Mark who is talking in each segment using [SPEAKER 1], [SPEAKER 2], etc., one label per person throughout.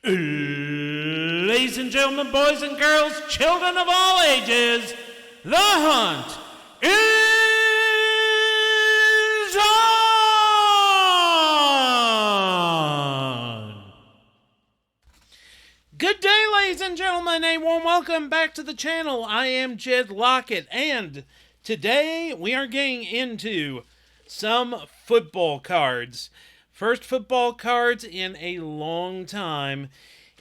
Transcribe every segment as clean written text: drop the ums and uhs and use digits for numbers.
[SPEAKER 1] Ladies and gentlemen, boys and girls, children of all ages, the hunt is on! Good day, ladies and gentlemen, and warm welcome back to the channel. I am Jed Lockett, and today we are getting into some football cards. First football cards in a long time.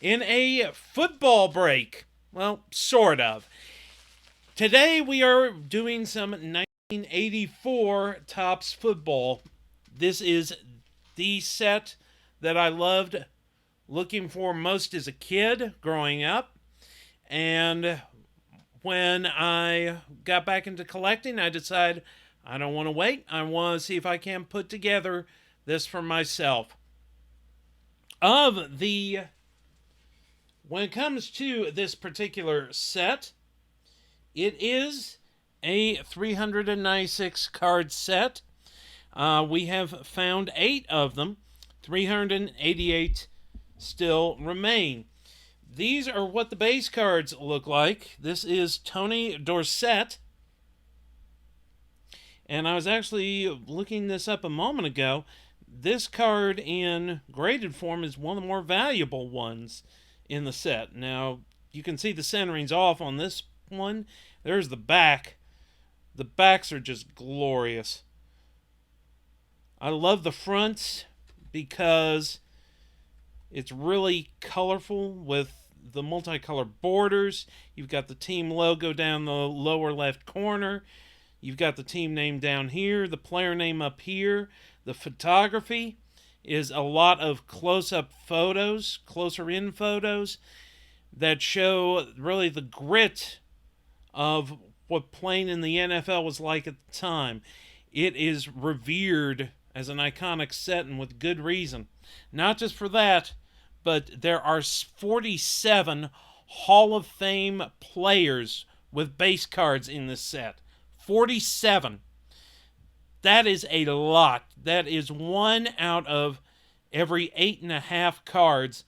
[SPEAKER 1] In a football break. Well, sort of. Today we are doing some 1984 Topps football. This is the set that I loved looking for most as a kid growing up. And when I got back into collecting, I decided I don't want to wait. I want to see if I can put together this for myself. When it comes to this particular set, it is a 396 card set. We have found 8 of them. 388 still remain. These are what the base cards look like. This is Tony Dorsett. And I was actually looking this up a moment ago. This card in graded form is one of the more valuable ones in the set. Now, you can see the centering's off on this one. There's the back. The backs are just glorious. I love the fronts because it's really colorful with the multicolored borders. You've got the team logo down the lower left corner. You've got the team name down here, the player name up here. The photography is a lot of close-up photos, closer-in photos that show really the grit of what playing in the NFL was like at the time. It is revered as an iconic set, and with good reason. Not just for that, but there are 47 Hall of Fame players with base cards in this set. 47. That is a lot. That is 1 out of every 8.5 cards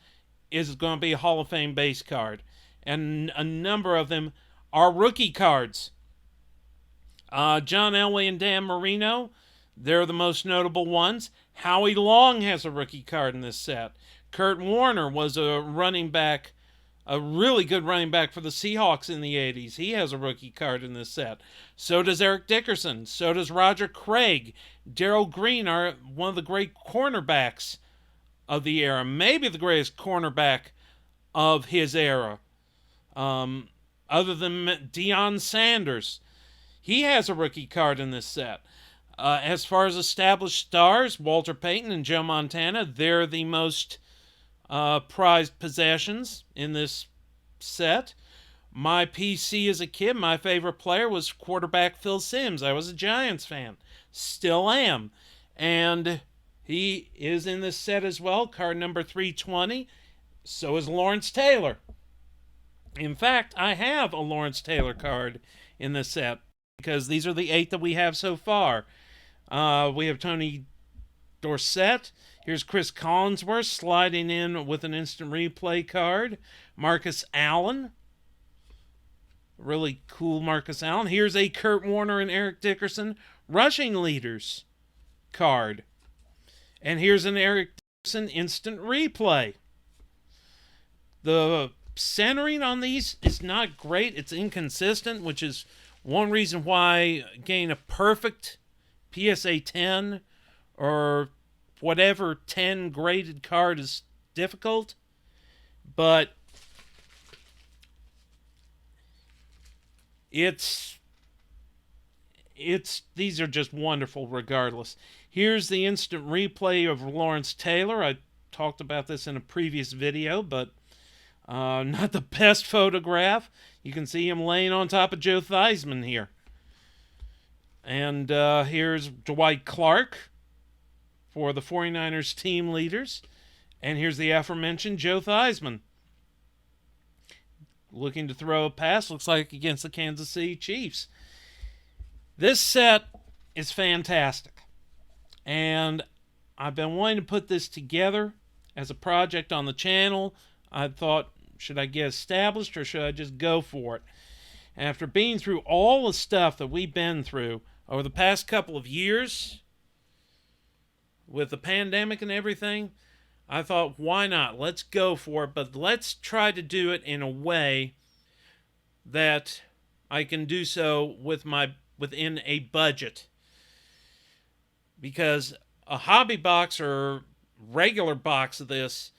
[SPEAKER 1] is going to be a Hall of Fame base card. And a number of them are rookie cards. John Elway and Dan Marino, they're the most notable ones. Howie Long has a rookie card in this set. Kurt Warner was a running back, a really good running back for the Seahawks in the 80s. He has a rookie card in this set. So does Eric Dickerson. So does Roger Craig. Darrell Green are one of the great cornerbacks of the era. Maybe the greatest cornerback of his era. Other than Deion Sanders. He has a rookie card in this set. As far as established stars, Walter Payton and Joe Montana, they're the most prized possessions in this set. My PC as a kid, my favorite player was quarterback Phil Simms. I was a Giants fan. Still am. And he is in this set as well, card number 320. So is Lawrence Taylor. In fact, I have a Lawrence Taylor card in this set because these are the 8 that we have so far. We have Tony Dorsett. Here's Chris Collinsworth sliding in with an instant replay card. Marcus Allen. Really cool Marcus Allen. Here's a Kurt Warner and Eric Dickerson rushing leaders card. And here's an Eric Dickerson instant replay. The centering on these is not great. It's inconsistent, which is one reason why getting a perfect PSA 10 or whatever 10 graded card is difficult. But these are just wonderful regardless. Here's the instant replay of Lawrence Taylor. I talked about this in a previous video, but not the best photograph. You can see him laying on top of Joe Theismann here. And here's Dwight Clark for the 49ers team leaders. And here's the aforementioned Joe Theismann. Looking to throw a pass, looks like against the Kansas City Chiefs. This set is fantastic. And I've been wanting to put this together as a project on the channel. I thought, should I get established or should I just go for it? After being through all the stuff that we've been through over the past couple of years with the pandemic and everything, I thought, why not? Let's go for it, but let's try to do it in a way that I can do so within a budget. Because a hobby box or regular box of this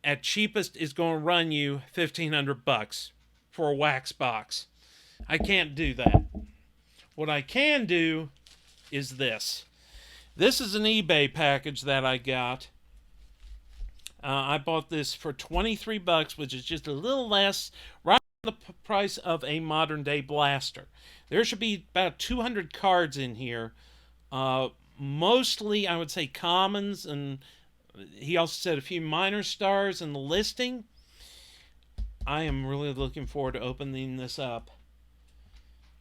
[SPEAKER 1] at cheapest is going to run you $1,500 for a wax box. I can't do that. What I can do is this. This is an eBay package that I got. I bought this for $23, which is just a little less, right on the price of a modern day blaster. There should be about 200 cards in here. Mostly, I would say, commons, and he also said a few minor stars in the listing. I am really looking forward to opening this up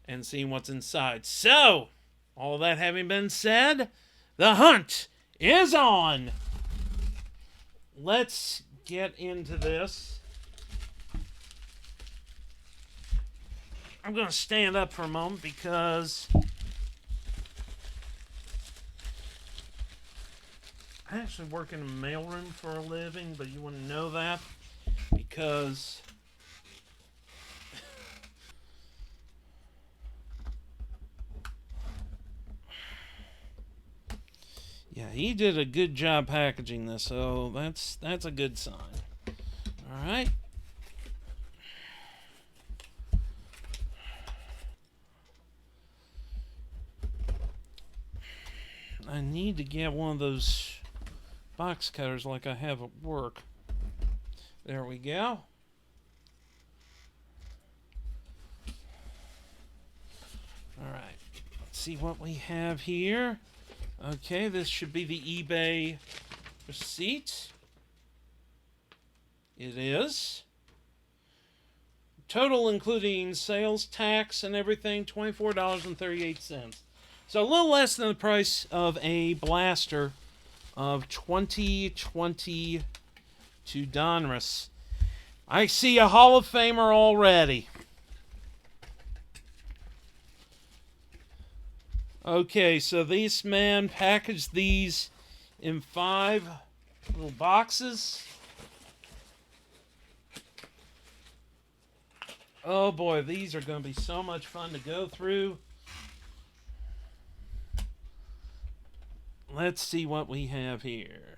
[SPEAKER 1] and seeing what's inside. So, all of that having been said, the hunt is on. Let's get into this. I'm going to stand up for a moment because I actually work in a mailroom for a living, but you want to know that because yeah, he did a good job packaging this, so that's a good sign. All right. I need to get one of those box cutters like I have at work. There we go. All right. Let's see what we have here. Okay, this should be the eBay receipt. It is. Total including sales tax and everything, $24.38. So a little less than the price of a blaster of 2022 Donruss. I see a Hall of Famer already. Okay, so this man packaged these in 5 little boxes. Oh boy, these are going to be so much fun to go through. Let's see what we have here.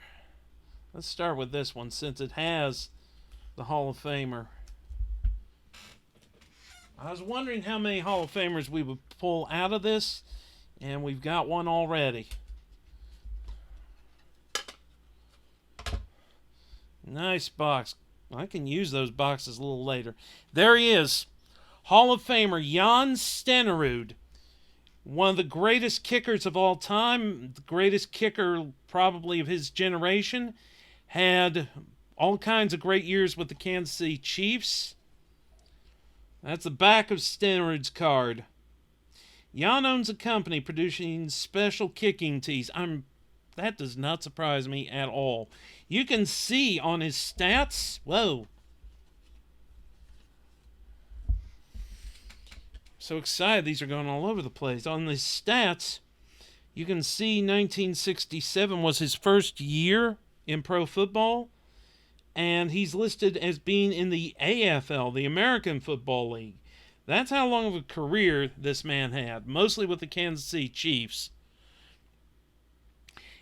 [SPEAKER 1] Let's start with this one since it has the Hall of Famer. I was wondering how many Hall of Famers we would pull out of this, and we've got one already. Nice box. I can use those boxes a little later. There he is. Hall of Famer Jan Stennerud. One of the greatest kickers of all time. The greatest kicker probably of his generation. Had all kinds of great years with the Kansas City Chiefs. That's the back of Stennerud's card. Jan owns a company producing special kicking tees. That does not surprise me at all. You can see on his stats. Whoa. So excited. These are going all over the place. On his stats, you can see 1967 was his first year in pro football. And he's listed as being in the AFL, the American Football League. That's how long of a career this man had, mostly with the Kansas City Chiefs.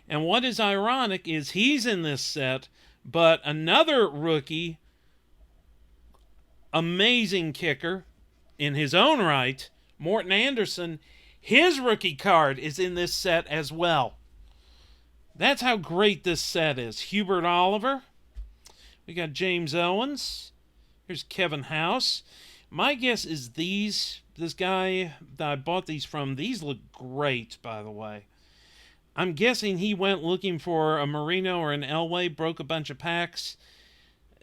[SPEAKER 1] And what is ironic is he's in this set, but another rookie, amazing kicker in his own right, Morton Anderson, his rookie card is in this set as well. That's how great this set is. Hubert Oliver. We got James Owens. Here's Kevin House. My guess is this guy that I bought these from, these look great, by the way. I'm guessing he went looking for a Marino or an Elway, broke a bunch of packs,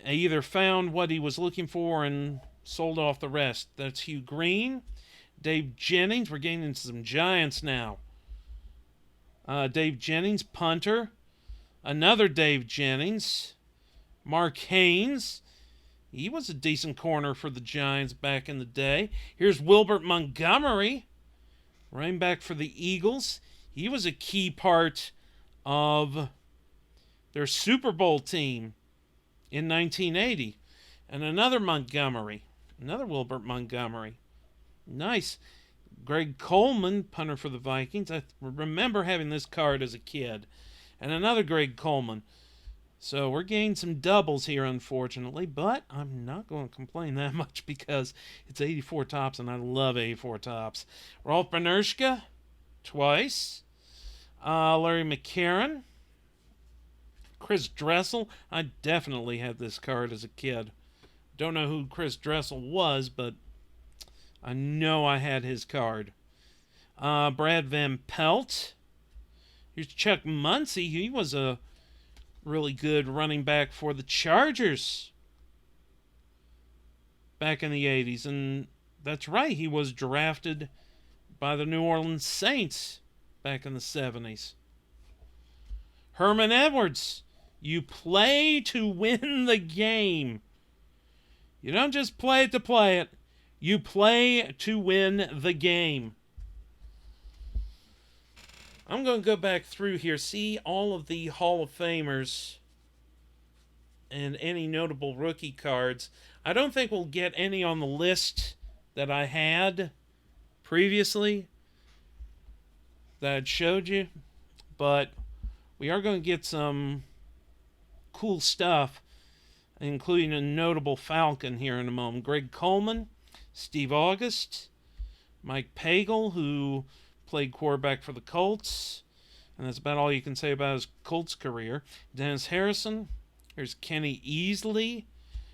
[SPEAKER 1] either found what he was looking for and sold off the rest. That's Hugh Green. Dave Jennings. We're getting into some giants now. Dave Jennings, punter. Another Dave Jennings. Mark Haynes. He was a decent corner for the Giants back in the day. Here's Wilbert Montgomery, running back for the Eagles. He was a key part of their Super Bowl team in 1980. And another Montgomery, another Wilbert Montgomery. Nice. Greg Coleman, punter for the Vikings. I remember having this card as a kid. And another Greg Coleman. So we're getting some doubles here, unfortunately, but I'm not going to complain that much because it's 84 tops, and I love 84 tops. Rolf Benerschke, twice. Larry McCarron. Chris Dressel. I definitely had this card as a kid. Don't know who Chris Dressel was, but I know I had his card. Brad Van Pelt. Here's Chuck Muncie. He was a really good running back for the Chargers back in the 80s. And that's right, he was drafted by the New Orleans Saints back in the 70s. Herman Edwards. You play to win the game. You don't just play it to play it. You play to win the game. I'm going to go back through here, see all of the Hall of Famers and any notable rookie cards. I don't think we'll get any on the list that I had previously that I'd showed you, but we are going to get some cool stuff, including a notable Falcon here in a moment. Greg Coleman, Steve August, Mike Pagel, who played quarterback for the Colts, and that's about all you can say about his Colts career. Dennis Harrison. Here's Kenny Easley.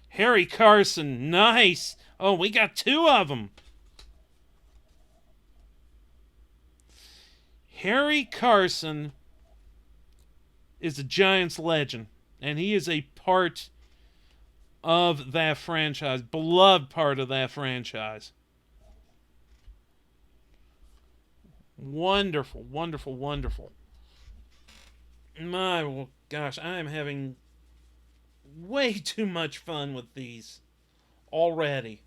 [SPEAKER 1] Harry Carson. Nice. Oh, we got two of them. Harry Carson is a Giants legend, and he is a part of that franchise, beloved part of that franchise. Wonderful, wonderful, wonderful. My gosh, I am having way too much fun with these already.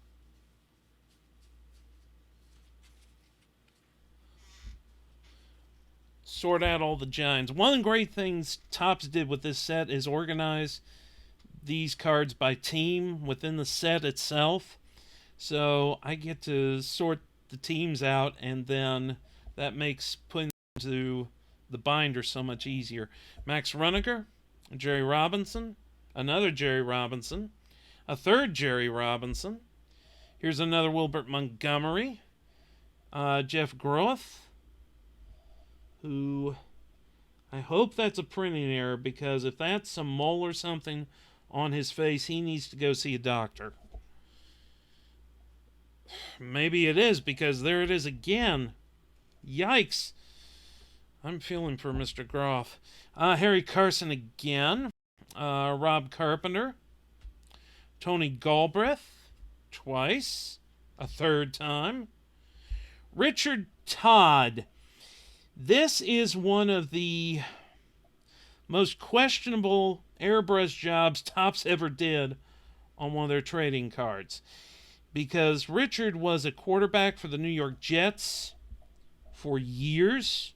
[SPEAKER 1] Sort out all the Giants. One of the great things Topps did with this set is organize these cards by team within the set itself. So I get to sort the teams out, and then that makes putting them into the binder so much easier. Max Runniger, Jerry Robinson, another Jerry Robinson, a third Jerry Robinson. Here's another Wilbert Montgomery, Jeff Groth, who I hope that's a printing error, because if that's some mole or something on his face, he needs to go see a doctor. Maybe it is, because there it is again. Yikes. I'm feeling for Mr. Groff. Harry Carson again. Rob Carpenter. Tony Galbraith. Twice. A third time. Richard Todd. This is one of the most questionable airbrush jobs Topps ever did on one of their trading cards, because Richard was a quarterback for the New York Jets for years,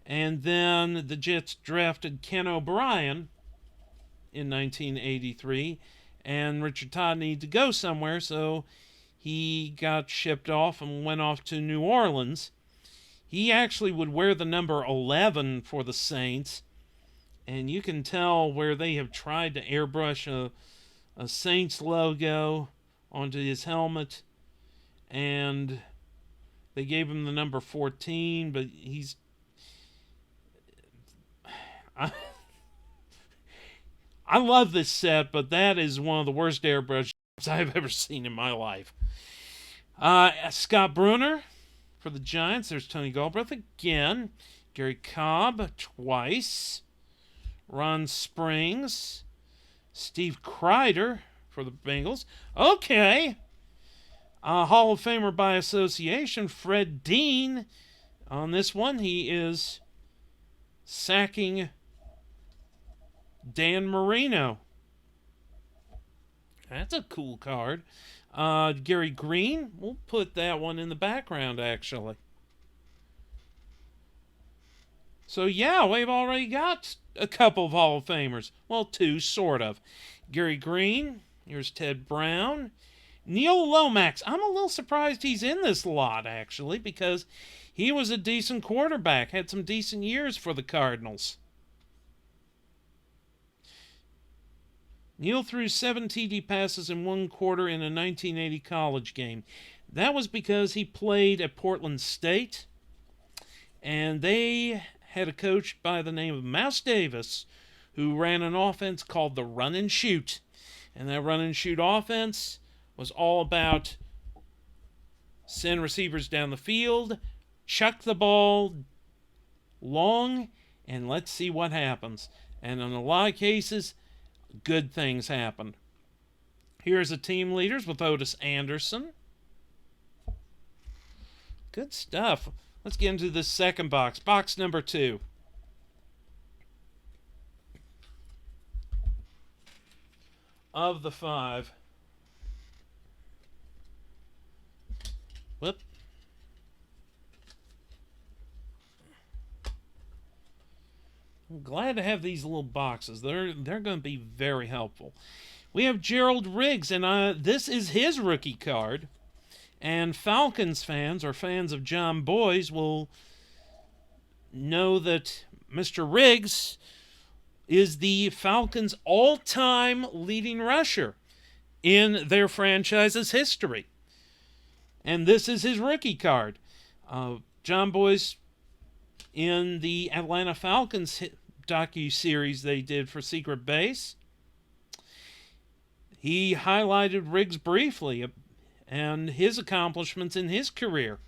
[SPEAKER 1] and then the Jets drafted Ken O'Brien in 1983, and Richard Todd needed to go somewhere, so he got shipped off and went off to New Orleans. He actually would wear the number 11 for the Saints, and you can tell where they have tried to airbrush a Saints logo onto his helmet, and they gave him the number 14, but he's... I love this set, but that is one of the worst airbrush I've ever seen in my life. Scott Brunner for the Giants. There's Tony Galbraith again. Gary Cobb twice. Ron Springs. Steve Kreider for the Bengals. Okay. Hall of Famer by association, Fred Dean. On this one, he is sacking Dan Marino. That's a cool card. Gary Green, we'll put that one in the background, actually. So, yeah, we've already got a couple of Hall of Famers. Well, two, sort of. Gary Green, here's Ted Brown. Neil Lomax, I'm a little surprised he's in this lot, actually, because he was a decent quarterback, had some decent years for the Cardinals. Neil threw 7 TD passes in 1 quarter in a 1980 college game. That was because he played at Portland State, and they had a coach by the name of Mouse Davis who ran an offense called the run and shoot. And that run and shoot offense was all about send receivers down the field, chuck the ball long, and let's see what happens. And in a lot of cases, good things happened. Here's the team leaders with Otis Anderson. Good stuff. Let's get into the second box. Box number 2. Of the 5. Whoop. I'm glad to have these little boxes. They're going to be very helpful. We have Gerald Riggs, and this is his rookie card. And Falcons fans, or fans of John Boy's, will know that Mr. Riggs is the Falcons' all-time leading rusher in their franchise's history. And this is his rookie card. John Boy's, in the Atlanta Falcons docu-series they did for Secret Base, he highlighted Riggs briefly and his accomplishments in his career.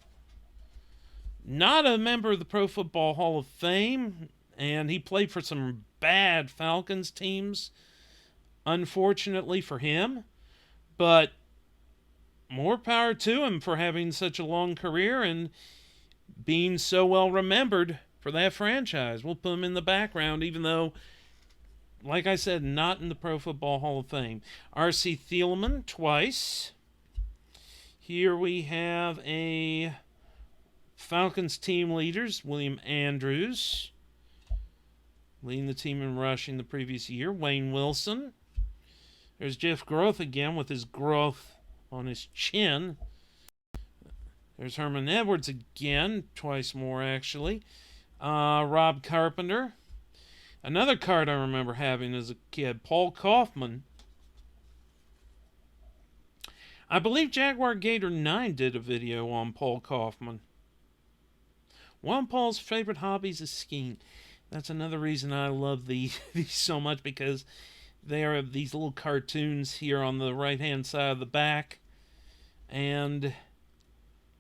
[SPEAKER 1] Not a member of the Pro Football Hall of Fame, and he played for some bad Falcons teams, unfortunately for him, but more power to him for having such a long career and being so well remembered for that franchise. We'll put him in the background, even though, like I said, not in the Pro Football Hall of Fame. R.C. Thielman, twice. Here we have a Falcons team leaders, William Andrews, leading the team in rushing the previous year. Wayne Wilson. There's Jeff Groth again with his growth on his chin. There's Herman Edwards again, twice more actually. Rob Carpenter. Another card I remember having as a kid, Paul Kaufman. I believe Jaguar Gator 9 did a video on Paul Kaufman. One of Paul's favorite hobbies is skiing. That's another reason I love these so much, because they are these little cartoons here on the right-hand side of the back. And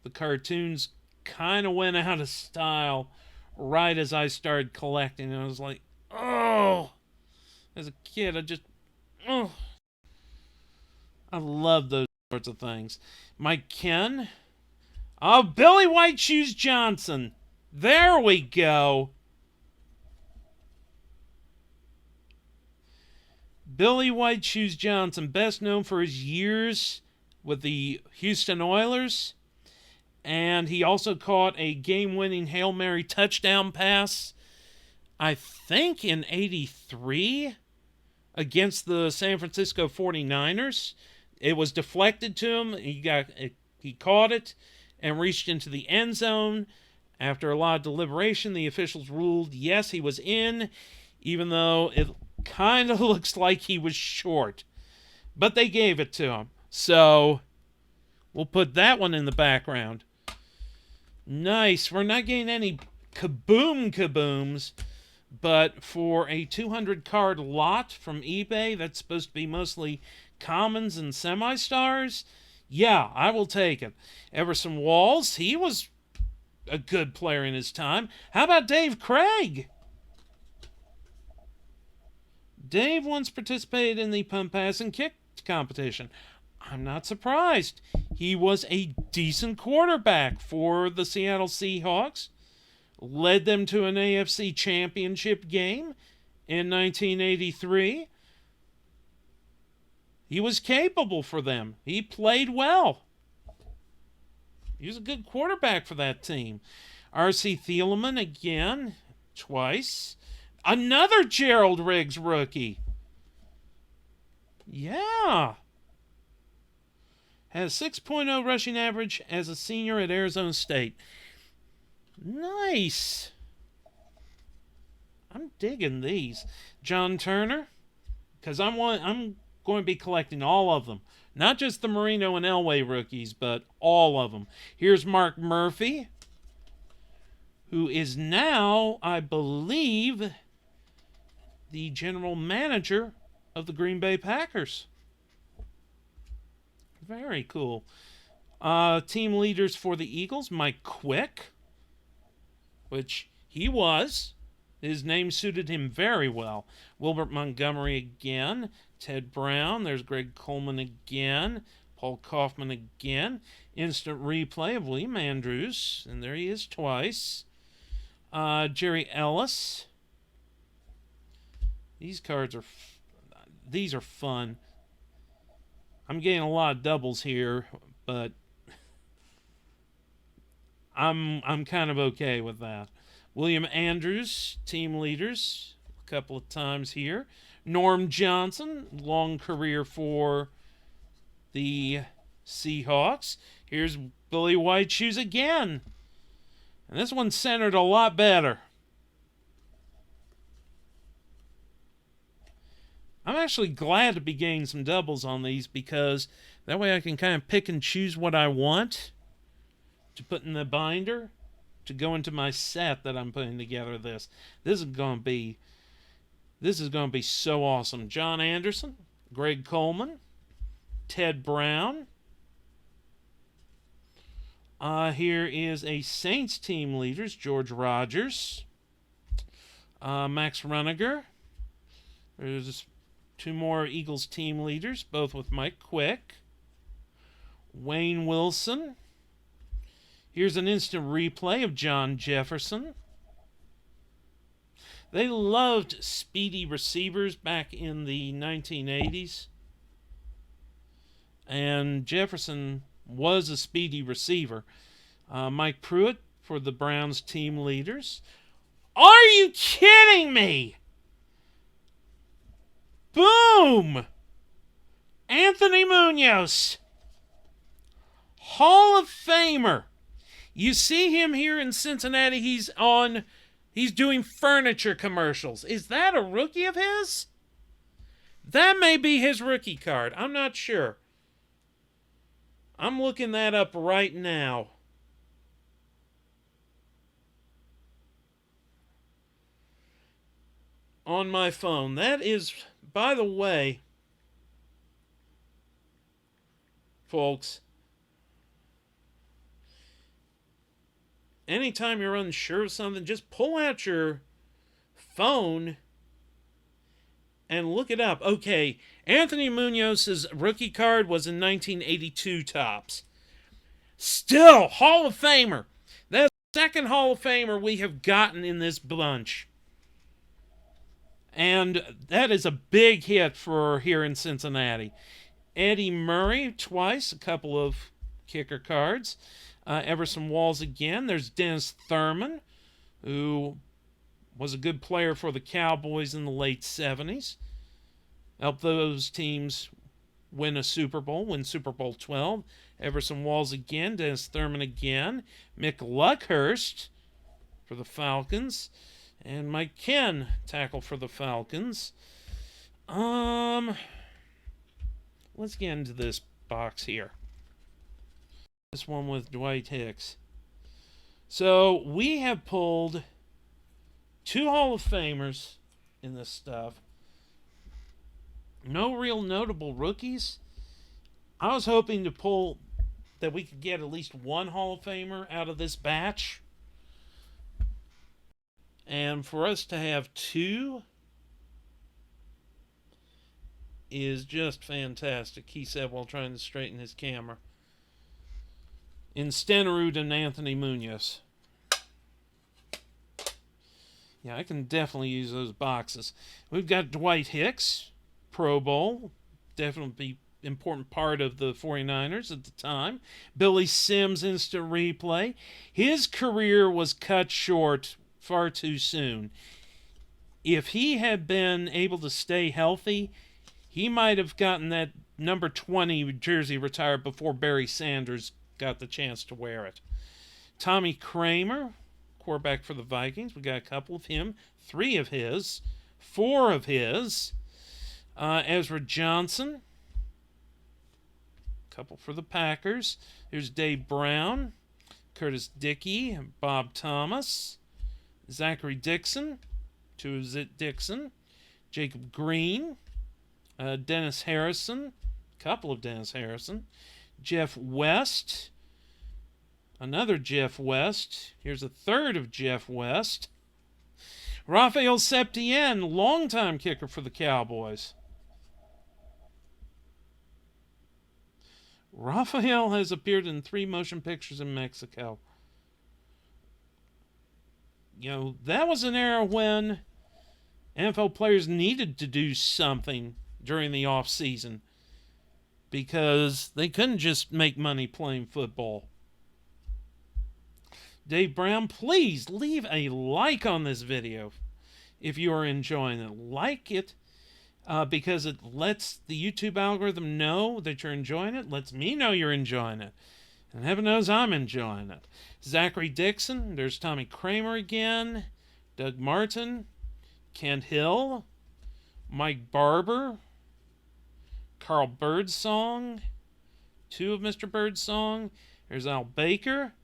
[SPEAKER 1] the cartoons kind of went out of style right as I started collecting. And I was like, oh! As a kid, I love those sorts of things. Mike Ken. Oh, Billy White Shoes Johnson. There we go. Billy White Shoes Johnson, best known for his years with the Houston Oilers. And he also caught a game-winning Hail Mary touchdown pass, I think in '83, against the San Francisco 49ers. It was deflected to him. He caught it and reached into the end zone. After a lot of deliberation, the officials ruled yes, he was in, even though it kind of looks like he was short. But they gave it to him. So we'll put that one in the background. Nice. We're not getting any kabooms, but for a 200 card lot from eBay that's supposed to be mostly commons and semi-stars, yeah, I will take it. Everson Walls, he was a good player in his time. How about Dave Craig? Dave once participated in the punt, pass, and kick competition. I'm not surprised. He was a decent quarterback for the Seattle Seahawks. Led them to an AFC championship game in 1983. He was capable for them. He played well. He was a good quarterback for that team. R.C. Thielemann again, twice. Another Gerald Riggs rookie. Yeah. Has 6.0 rushing average as a senior at Arizona State. Nice. I'm digging these. John Turner, because I'm going to be collecting all of them. Not just the Marino and Elway rookies, but all of them. Here's Mark Murphy, who is now, I believe, the general manager of the Green Bay Packers. Very cool. Team leaders for the Eagles, Mike Quick, which he was. His name suited him very well. Wilbert Montgomery again. Ted Brown. There's Greg Coleman again. Paul Kaufman again. Instant replay of William Andrews. And there he is twice. Jerry Ellis. These cards are... These are fun. I'm getting a lot of doubles here, but I'm kind of okay with that. William Andrews, team leaders, a couple of times here. Norm Johnson, long career for the Seahawks. Here's Billy White Shoes again. And this one's centered a lot better. I'm actually glad to be getting some doubles on these because that way I can kind of pick and choose what I want to put in the binder to go into my set that I'm putting together. This is going to be so awesome. John Anderson, Greg Coleman, Ted Brown. Here is a Saints team leaders, George Rogers, Max Runiger. There's two more Eagles team leaders, both with Mike Quick. Wayne Wilson. Here's an instant replay of John Jefferson. They loved speedy receivers back in the 1980s. And Jefferson was a speedy receiver. Mike Pruitt for the Browns team leaders. Are you kidding me? Boom! Anthony Munoz. Hall of Famer. You see him here in Cincinnati. He's doing furniture commercials. Is that a rookie of his? That may be his rookie card. I'm not sure. I'm looking that up right now. On my phone. That is, by the way, folks, anytime you're unsure of something, just pull out your phone and look it up. Okay, Anthony Munoz's rookie card was in 1982 tops. Still, Hall of Famer. That's the second Hall of Famer we have gotten in this bunch. And that is a big hit for here in Cincinnati. Eddie Murray, twice, a couple of kicker cards. Everson Walls again. There's Dennis Thurman, who was a good player for the Cowboys in the late 70s. Helped those teams win Super Bowl 12. Everson Walls again. Dennis Thurman again. Mick Luckhurst for the Falcons. And Mike Ken, tackle for the Falcons. Let's get into this box here. This one with Dwight Hicks. So we have pulled two Hall of Famers in this stuff. No real notable rookies. I was hoping to pull that we could get at least one Hall of Famer out of this batch. And for us to have two is just fantastic, he said while trying to straighten his camera. In Stennerud and Anthony Munoz. Yeah, I can definitely use those boxes. We've got Dwight Hicks, Pro Bowl, definitely important part of the 49ers at the time. Billy Sims instant replay. His career was cut short far too soon. If he had been able to stay healthy, he might have gotten that number 20 jersey retired before Barry Sanders got the chance to wear it. Tommy Kramer, quarterback for the Vikings. We got a couple of him, 3 of his, 4 of his. Ezra Johnson, a couple for the Packers. There's Dave Brown, Curtis Dickey, Bob Thomas, Zachary Dixon, 2 of Zit Dixon, Jacob Green, Dennis Harrison, a couple of Dennis Harrison, Jeff West, another Jeff West. Here's a 3rd of Jeff West. Raphael Septien, longtime kicker for the Cowboys. Raphael has appeared in 3 motion pictures in Mexico. You know, that was an era when NFL players needed to do something during the off season because they couldn't just make money playing football. Dave Brown, please leave a like on this video if you are enjoying it. Like it because it lets the YouTube algorithm know that you're enjoying it, lets me know you're enjoying it. And heaven knows I'm enjoying it. Zachary Dixon, there's Tommy Kramer again, Doug Martin, Kent Hill, Mike Barber, Carl Birdsong, 2 of Mr. Birdsong. There's Al Baker.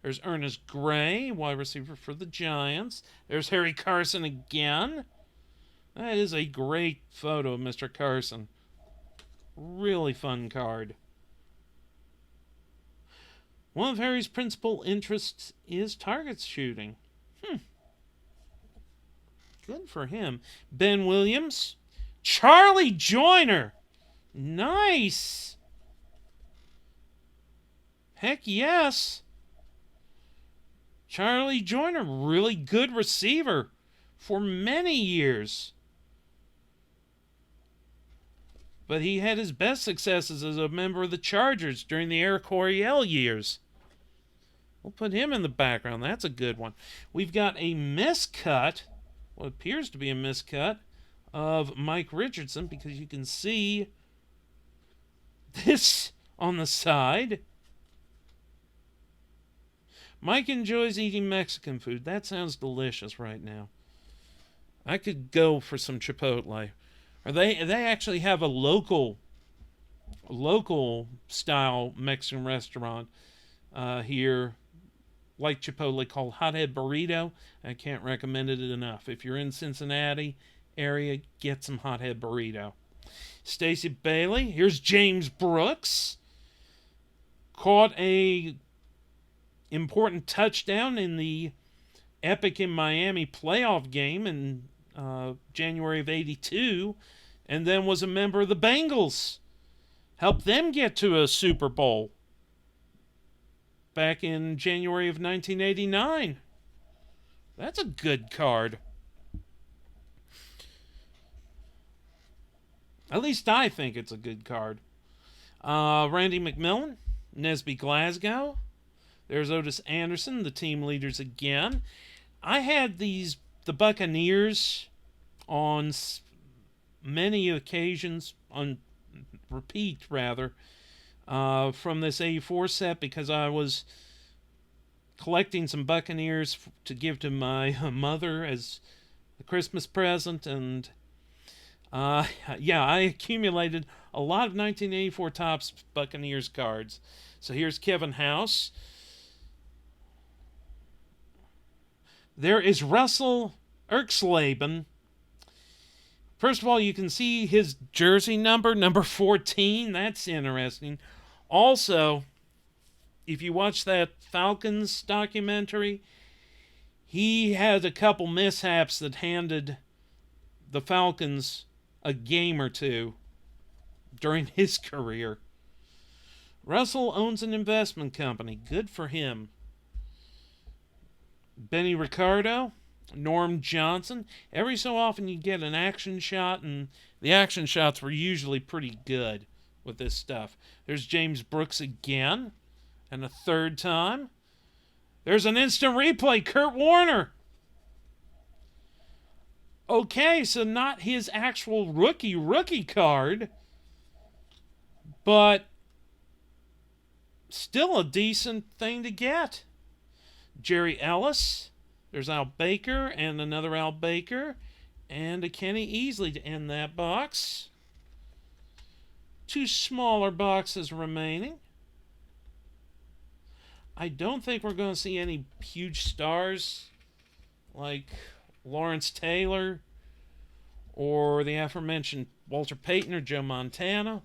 [SPEAKER 1] There's Ernest Gray, wide receiver for the Giants. There's Harry Carson again. That is a great photo of Mr. Carson. Really fun card. One of Harry's principal interests is target shooting. Good for him. Ben Williams. Charlie Joyner. Nice. Heck yes. Charlie Joyner, really good receiver for many years. But he had his best successes as a member of the Chargers during the Eric Coryell years. We'll put him in the background. That's a good one. We've got a miscut, what appears to be a miscut, of Mike Richardson, because you can see this on the side. Mike enjoys eating Mexican food. That sounds delicious right now. I could go for some Chipotle. Or they actually have a local style Mexican restaurant here, like Chipotle, called Hothead Burrito. I can't recommend it enough. If you're in Cincinnati area, get some Hothead Burrito. Stacey Bailey. Here's James Brooks. Caught a important touchdown in the Epic in Miami playoff game in January of '82, and then was a member of the Bengals. Helped them get to a Super Bowl back in January of 1989. That's a good card. At least I think it's a good card. Randy McMillan, Nesby Glasgow. There's Otis Anderson, the team leaders again. I had the Buccaneers on many occasions, on repeat rather, from this 84 set because I was collecting some Buccaneers to give to my mother as a Christmas present, and yeah, I accumulated a lot of 1984 Topps Buccaneers cards. So here's Kevin House. There is Russell Erxlaben. First of all, you can see his jersey number 14. That's interesting. Also, if you watch that Falcons documentary, he had a couple mishaps that handed the Falcons a game or two during his career. Russell owns an investment company. Good for him. Benny Ricardo, Norm Johnson. Every so often you get an action shot, and the action shots were usually pretty good with this stuff. There's James Brooks again, and a third time. There's an instant replay, Kurt Warner. Okay, so not his actual rookie card, but still a decent thing to get. Jerry Ellis. There's Al Baker and another Al Baker. And a Kenny Easley to end that box. 2 smaller boxes remaining. I don't think we're going to see any huge stars like Lawrence Taylor or the aforementioned Walter Payton or Joe Montana.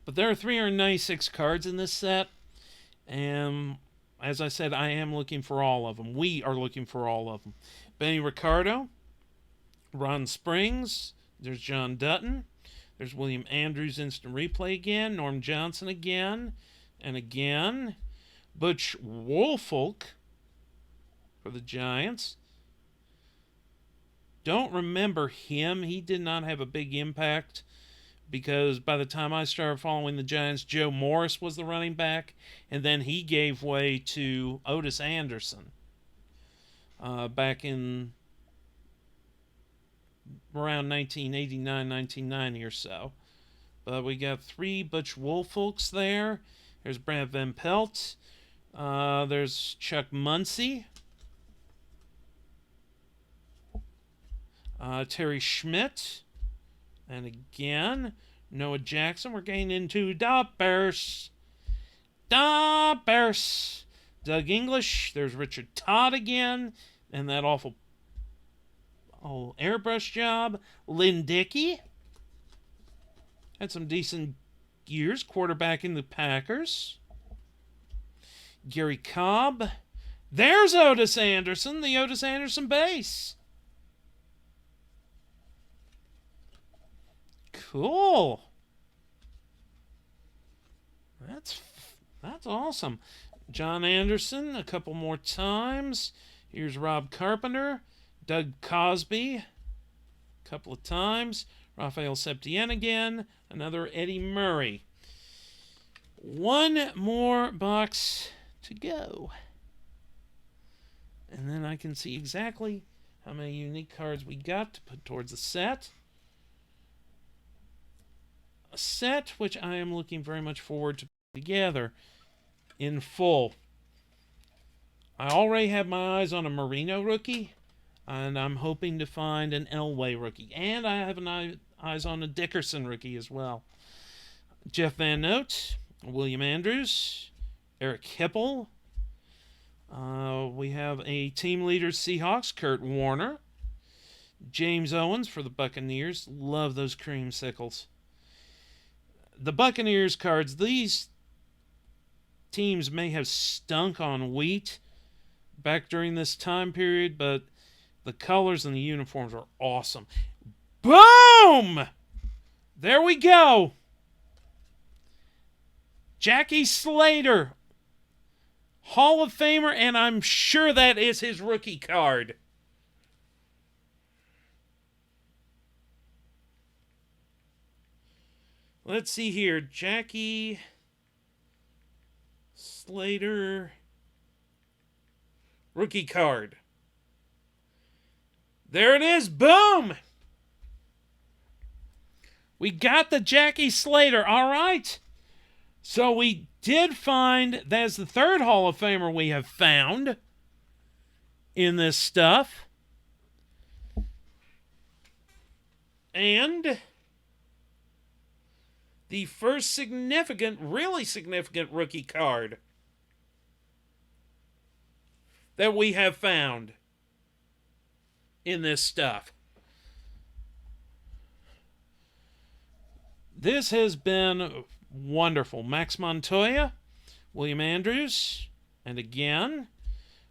[SPEAKER 1] But there are 396 cards in this set. And as I said, I am looking for all of them. We are looking for all of them. Benny Ricardo, Ron Springs, there's John Dutton, there's William Andrews instant replay again, Norm Johnson again, and again, Butch Woolfolk for the Giants. Don't remember him. He did not have a big impact because by the time I started following the Giants, Joe Morris was the running back, and then he gave way to Otis Anderson back in around 1989, 1990 or so. But we got 3 Butch Woolfolks there. There's Brad Van Pelt. There's Chuck Muncie. Terry Schmidt. And again, Noah Jackson. We're getting into the Bears. The Bears. Doug English. There's Richard Todd again. And that awful airbrush job. Lynn Dickey. Had some decent years. Quarterback in the Packers. Gary Cobb. There's Otis Anderson. The Otis Anderson base. Cool. That's awesome. John Anderson a couple more times. Here's Rob Carpenter. Doug Cosby a couple of times. Raphael Septien again. Another Eddie Murray. 1 more box to go. And then I can see exactly how many unique cards we got to put towards the set. A set which I am looking very much forward to put together in full. I already have my eyes on a Marino rookie, and I'm hoping to find an Elway rookie. And I have eyes on a Dickerson rookie as well. Jeff Van Note, William Andrews, Eric Hipple. We have a team leader Seahawks, Kurt Warner. James Owens for the Buccaneers. Love those creamsicles. The Buccaneers cards, these teams may have stunk on wheat back during this time period, but the colors and the uniforms are awesome. Boom! There we go. Jackie Slater, Hall of Famer, and I'm sure that is his rookie card. Let's see here. Jackie Slater rookie card. There it is. Boom! We got the Jackie Slater. All right. So we did find, that's the 3rd Hall of Famer we have found in this stuff. And the first significant, really significant rookie card that we have found in this stuff. This has been wonderful. Max Montoya, William Andrews, and again,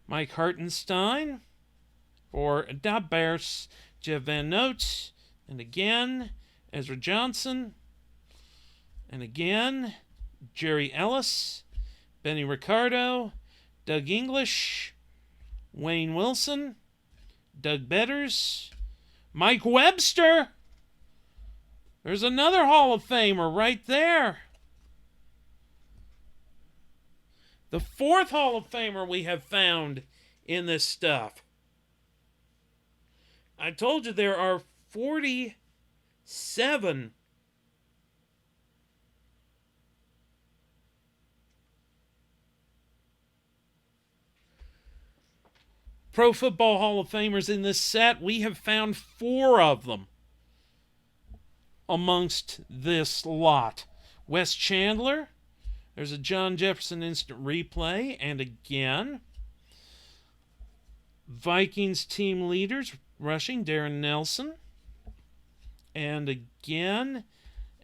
[SPEAKER 1] Mike Hartenstein for the Bears, Jeff Van Note, and again, Ezra Johnson, and again, Jerry Ellis, Benny Ricardo, Doug English, Wayne Wilson, Doug Betters, Mike Webster. There's another Hall of Famer right there. The fourth Hall of Famer we have found in this stuff. I told you there are 47 Pro Football Hall of Famers in this set. We have found 4 of them amongst this lot. Wes Chandler. There's a John Jefferson instant replay. And again, Vikings team leaders rushing, Darren Nelson. And again,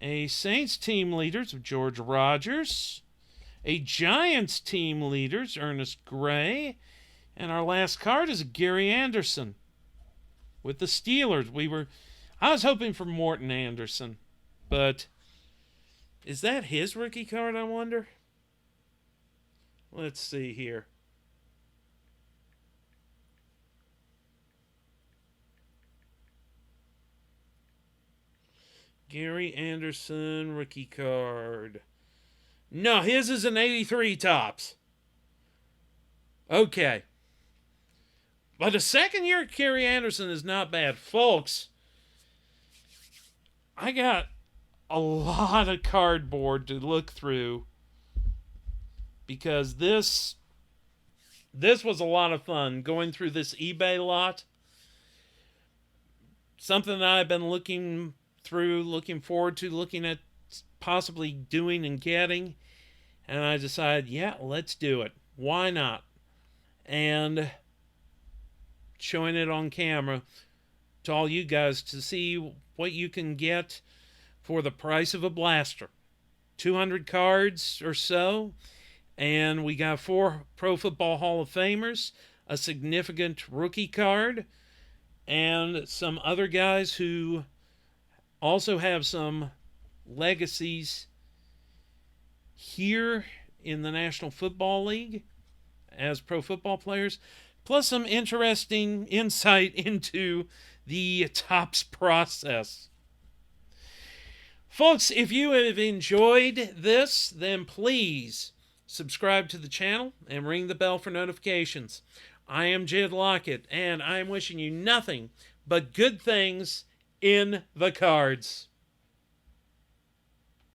[SPEAKER 1] a Saints team leaders of George Rogers. A Giants team leaders, Ernest Gray. And our last card is Gary Anderson with the Steelers. I was hoping for Morton Anderson, but is that his rookie card, I wonder? Let's see here. Gary Anderson rookie card. No, his is an 83 tops. Okay. But a second year Gary Anderson is not bad. Folks, I got a lot of cardboard to look through because this was a lot of fun going through this eBay lot. Something that I've been looking forward to, looking at possibly doing and getting. And I decided, yeah, let's do it. Why not? And showing it on camera to all you guys to see what you can get for the price of a blaster. 200 cards or so, and we got 4 Pro Football Hall of Famers, a significant rookie card, and some other guys who also have some legacies here in the National Football League as pro football players, plus some interesting insight into the Topps process. Folks, if you have enjoyed this, then please subscribe to the channel and ring the bell for notifications. I am Jed Lockett, and I am wishing you nothing but good things in the cards.